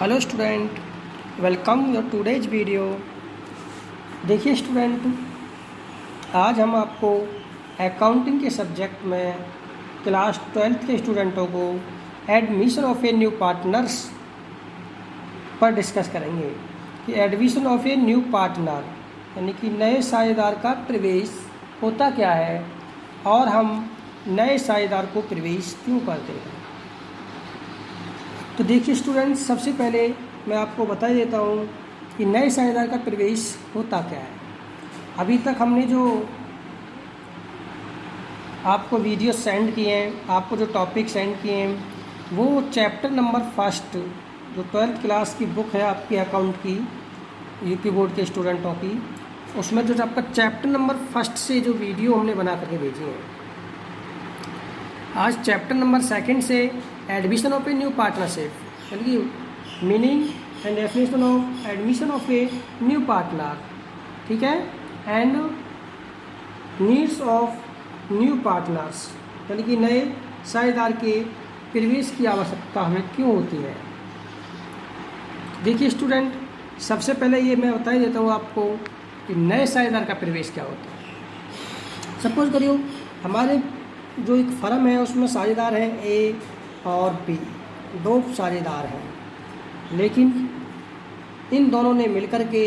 Hello student, welcome your today's video. देखिए student, आज हम आपको अकाउंटिंग के सब्जेक्ट में क्लास 12th के स्टूडेंटों को admission of a new partners पर डिस्कस करेंगे कि admission of a new partner यानी कि नए साझेदार का प्रवेश होता क्या है और हम नए साझेदार को प्रवेश क्यों करते हैं। तो देखिए स्टूडेंट्स, सबसे पहले मैं आपको बता देता हूँ कि नए साझेदार का प्रवेश होता क्या है। अभी तक हमने जो आपको वीडियो सेंड किए हैं, आपको जो टॉपिक सेंड किए हैं, वो चैप्टर नंबर फर्स्ट जो 12th क्लास की बुक है आपकी अकाउंट की, यूपी बोर्ड के स्टूडेंटों की, उसमें जो आपका चैप्टर नंबर फर्स्ट से जो वीडियो हमने बना करके भेजी है। आज चैप्टर नंबर सेकंड से admission of a new partnership यानी कि meaning and definition of admission of a new partner, ठीक है, and needs of new partners यानी कि नए साझेदार के प्रवेश की आवश्यकता हमें क्यों होती है। देखिए स्टूडेंट, सबसे पहले ये मैं बता ही देता हूँ आपको कि नए साझेदार का प्रवेश क्या होता है। सपोज करिए हमारे जो एक फर्म है उसमें साझेदार हैं ए और बी, दो साझेदार हैं, लेकिन इन दोनों ने मिलकर के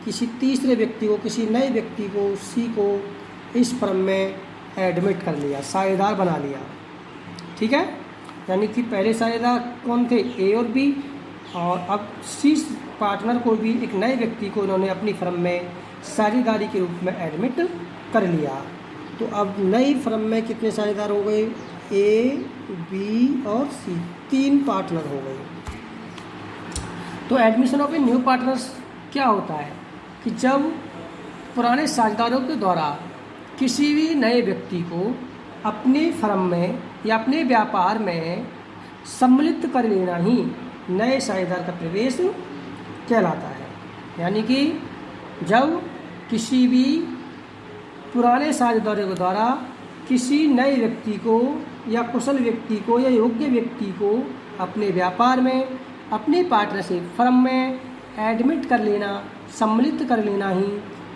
किसी तीसरे व्यक्ति को, किसी नए व्यक्ति को, सी को इस फर्म में एडमिट कर लिया, साझेदार बना लिया, ठीक है। यानी कि पहले साझेदार कौन थे, ए और बी, और अब सी पार्टनर को भी एक नए व्यक्ति को इन्होंने अपनी फर्म में साझेदारी के रूप में एडमिट कर लिया। तो अब नई फर्म में कितने साझेदार हो गए, ए, बी और सी, 3 पार्टनर हो गए। तो admission of a new partners क्या होता है कि जब पुराने साझेदारों के द्वारा किसी भी नए व्यक्ति को अपनी फर्म में या अपने व्यापार में सम्मिलित कर लेना ही नए साझेदार का प्रवेश कहलाता है। यानी कि जब किसी भी पुराने साझेदारों के द्वारा किसी नए व्यक्ति को या कुशल व्यक्ति को या योग्य व्यक्ति को अपने व्यापार में, अपनी पार्टनरशिप फर्म में एडमिट कर लेना, सम्मिलित कर लेना ही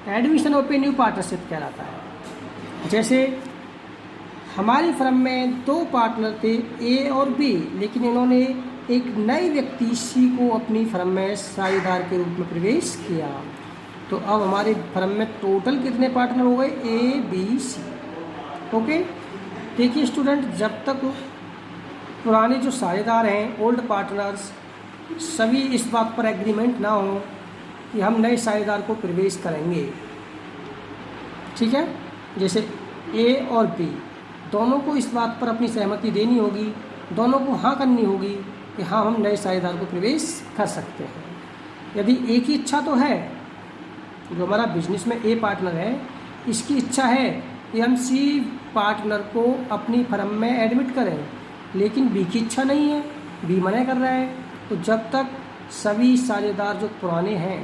admission of a new partnership कहलाता है। जैसे हमारी फर्म में 2 पार्टनर थे ए और बी, लेकिन इन्होंने एक नए व्यक्ति सी को अपनी फर्म में साझेदार के रूप में प्रवेश किया। तो अब हमारी फर्म में टोटल कितने पार्टनर हो गए, ए, बी, सी। ओके, देखिए स्टूडेंट, जब तक पुराने जो साझेदार हैं, ओल्ड पार्टनर्स, सभी इस बात पर एग्रीमेंट ना हो कि हम नए साझेदार को प्रवेश करेंगे, ठीक है, जैसे ए और बी दोनों को इस बात पर अपनी सहमति देनी होगी, दोनों को हाँ करनी होगी कि हाँ हम नए साझेदार को प्रवेश कर सकते हैं। यदि एक ही इच्छा तो है, जो हमारा बिजनेस में ए पार्टनर है, इसकी इच्छा है कि हम सी पार्टनर को अपनी फर्म में एडमिट करें, लेकिन बी की इच्छा नहीं है, बी मना कर रहा है, तो जब तक सभी साझेदार जो पुराने हैं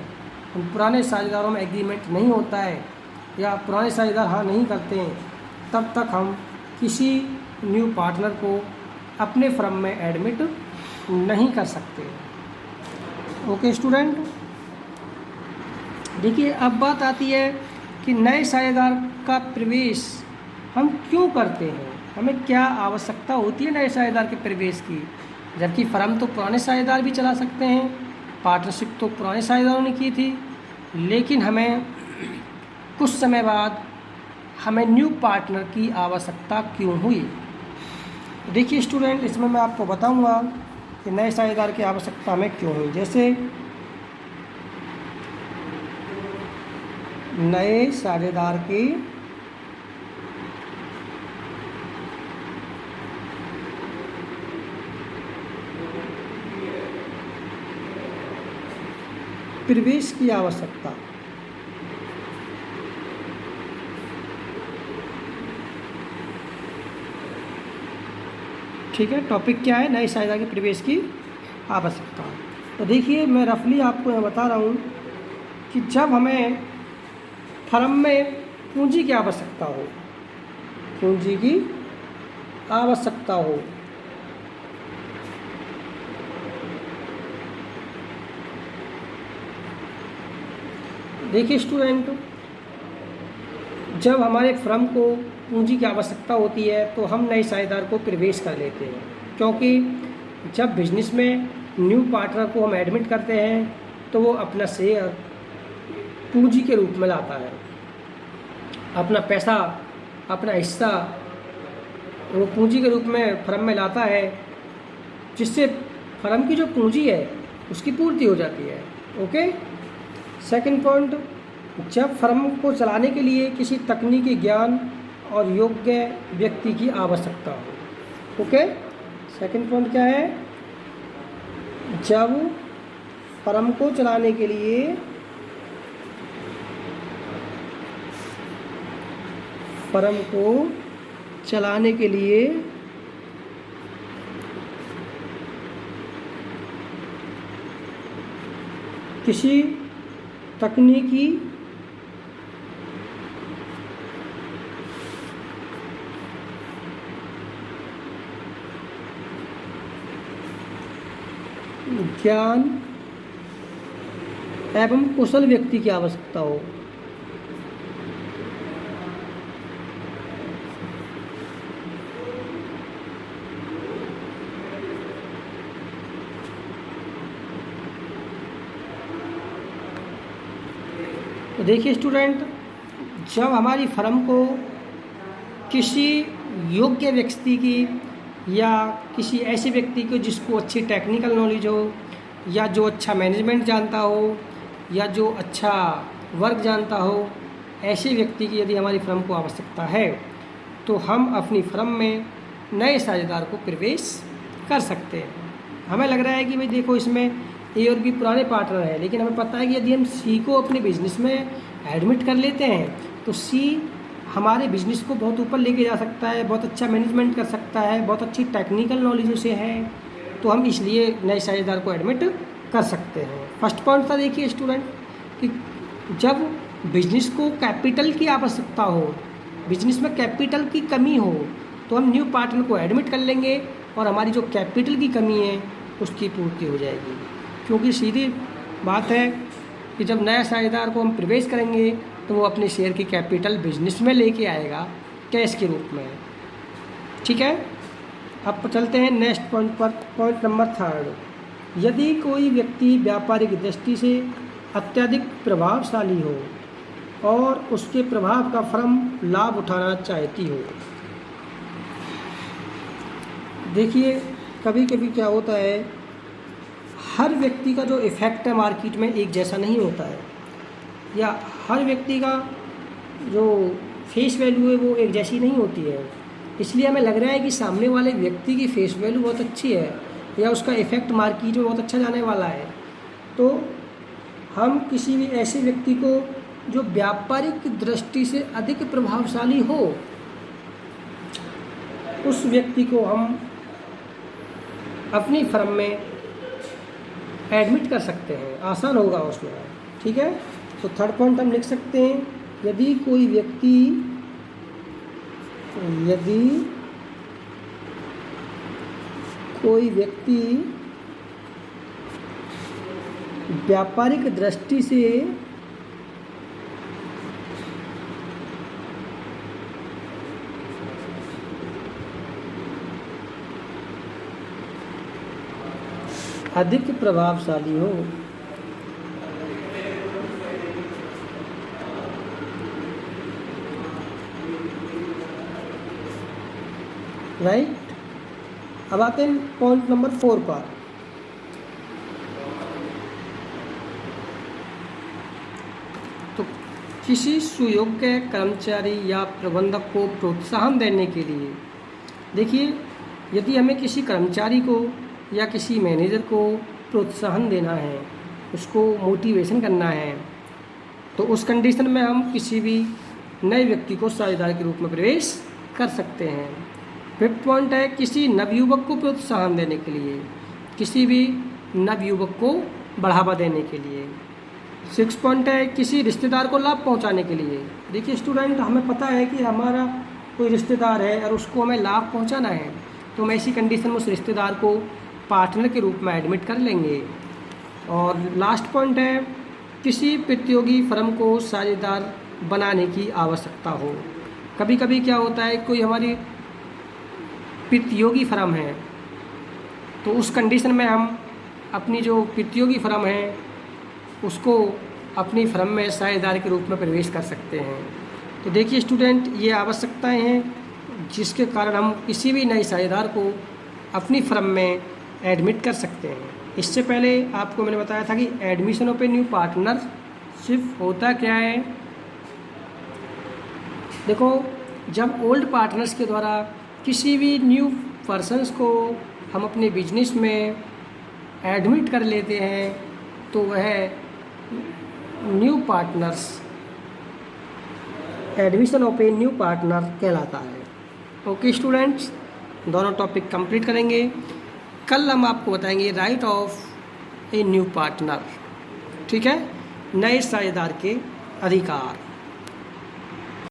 उन पुराने साझेदारों में एग्रीमेंट नहीं होता है या पुराने साझेदार हाँ नहीं करते हैं, तब तक हम किसी न्यू पार्टनर को अपने फर्म में एडमिट नहीं कर सकते। ओके स्टूडेंट, देखिए अब बात आती है कि नए साझेदार का प्रवेश हम क्यों करते हैं, हमें क्या आवश्यकता होती है नए साझेदार के प्रवेश की। जबकि फर्म तो पुराने साझेदार भी चला सकते हैं, पार्टनरशिप तो पुराने साझेदारों ने की थी, लेकिन हमें कुछ समय बाद हमें न्यू पार्टनर की आवश्यकता क्यों हुई। देखिए स्टूडेंट, इसमें मैं आपको बताऊंगा कि नए साझेदार की आवश्यकता हमें क्यों हुई। जैसे नए साझेदार की प्रवेश की आवश्यकता, ठीक है। टॉपिक क्या है, नए साझेदार के प्रवेश की आवश्यकता। तो देखिए मैं रफली आपको यह बता रहा हूँ कि जब हमें फर्म में पूंजी की आवश्यकता हो, पूंजी की आवश्यकता हो, देखिए स्टूडेंट, जब हमारे फर्म को पूंजी की आवश्यकता होती है तो हम नए साझेदार को प्रवेश कर लेते हैं, क्योंकि जब बिजनेस में न्यू पार्टनर को हम एडमिट करते हैं तो वो अपना शेयर पूंजी के रूप में लाता है, अपना पैसा, अपना हिस्सा वो पूंजी के रूप में फर्म में लाता है, जिससे फर्म की जो पूंजी है उसकी पूर्ति हो जाती है। ओके। सेकंड पॉइंट, जब फर्म को चलाने के लिए किसी तकनीकी ज्ञान और योग्य व्यक्ति की आवश्यकता हो। ओके। सेकंड पॉइंट क्या है? जब फर्म को चलाने के लिए किसी तकनीकी ज्ञान एवं कुशल व्यक्ति की आवश्यकता हो। तो देखिए स्टूडेंट, जब हमारी फर्म को किसी योग्य व्यक्ति की या किसी ऐसे व्यक्ति को जिसको अच्छी टेक्निकल नॉलेज हो, या जो अच्छा मैनेजमेंट जानता हो, या जो अच्छा वर्क जानता हो, ऐसे व्यक्ति की यदि हमारी फर्म को आवश्यकता है तो हम अपनी फर्म में नए साझेदार को प्रवेश कर सकते हैं। हमें लग रहा है कि भाई देखो इसमें ए और बी पुराने पार्टनर हैं, लेकिन हमें पता है कि यदि हम सी को अपने बिजनेस में एडमिट कर लेते हैं तो सी हमारे बिजनेस को बहुत ऊपर लेके जा सकता है, बहुत अच्छा मैनेजमेंट कर सकता है, बहुत अच्छी टेक्निकल नॉलेज उसे है, तो हम इसलिए नए साझेदार को एडमिट कर सकते हैं। फर्स्ट पॉइंट था देखिए स्टूडेंट कि जब बिजनेस को कैपिटल की आवश्यकता हो, बिजनेस में कैपिटल की कमी हो, तो हम न्यू पार्टनर को एडमिट कर लेंगे और हमारी जो कैपिटल की कमी है उसकी पूर्ति हो जाएगी। क्योंकि सीधी बात है कि जब नया साझेदार को हम प्रवेश करेंगे तो वो अपने शेयर की कैपिटल बिजनेस में लेके आएगा कैश के रूप में। ठीक है। अब चलते हैं नेक्स्ट पॉइंट पर। पॉइंट नंबर 3, यदि कोई व्यक्ति व्यापारिक दृष्टि से अत्यधिक प्रभावशाली हो और उसके प्रभाव का फर्म लाभ उठाना चाहती हो। देखिए कभी कभी क्या होता है, हर व्यक्ति का जो इफ़ेक्ट है मार्केट में एक जैसा नहीं होता है, या हर व्यक्ति का जो फेस वैल्यू है वो एक जैसी नहीं होती है। इसलिए हमें लग रहा है कि सामने वाले व्यक्ति की फेस वैल्यू बहुत अच्छी है या उसका इफ़ेक्ट मार्केट में बहुत अच्छा जाने वाला है, तो हम किसी भी ऐसे व्यक्ति को जो व्यापारिक दृष्टि से अधिक प्रभावशाली हो, उस व्यक्ति को हम अपनी फर्म में एडमिट कर सकते हैं, आसान होगा उसमें। ठीक है। तो थर्ड पॉइंट हम लिख सकते हैं, यदि कोई व्यक्ति व्यापारिक दृष्टि से अधिक प्रभावशाली हो, राइट। अब आते हैं पॉइंट नंबर 4 पर। तो किसी सुयोग्य कर्मचारी या प्रबंधक को प्रोत्साहन देने के लिए, देखिए यदि हमें किसी कर्मचारी को या किसी मैनेजर को प्रोत्साहन देना है, उसको मोटिवेशन करना है, तो उस कंडीशन में हम किसी भी नए व्यक्ति को साझेदार के रूप में प्रवेश कर सकते हैं। फिफ्थ पॉइंट है, किसी नवयुवक को प्रोत्साहन देने के लिए, किसी भी नवयुवक को बढ़ावा देने के लिए। 6 पॉइंट है, किसी रिश्तेदार को लाभ पहुंचाने के लिए। देखिए स्टूडेंट, हमें पता है कि हमारा कोई रिश्तेदार है और उसको हमें लाभ पहुंचाना है, तो हम ऐसी कंडीशन में उस रिश्तेदार को पार्टनर के रूप में एडमिट कर लेंगे। और लास्ट पॉइंट है, किसी प्रतियोगी फर्म को साझेदार बनाने की आवश्यकता हो। कभी कभी क्या होता है, कोई हमारी प्रतियोगी फर्म है, तो उस कंडीशन में हम अपनी जो प्रतियोगी फर्म है उसको अपनी फर्म में साझेदार के रूप में प्रवेश कर सकते हैं। तो देखिए स्टूडेंट, ये आवश्यकताएं हैं जिसके कारण हम किसी भी नए साझेदार को अपनी फर्म में एडमिट कर सकते हैं। इससे पहले आपको मैंने बताया था कि admission of a new partnership होता क्या है। देखो, जब ओल्ड पार्टनर्स के द्वारा किसी भी न्यू पर्सन्स को हम अपने बिजनेस में एडमिट कर लेते हैं तो वह new partners, admission of a new partner कहलाता है। ओके स्टूडेंट्स, दोनों टॉपिक कंप्लीट करेंगे। कल हम आपको बताएंगे right of a new partner, ठीक है, नए साझेदार के अधिकार।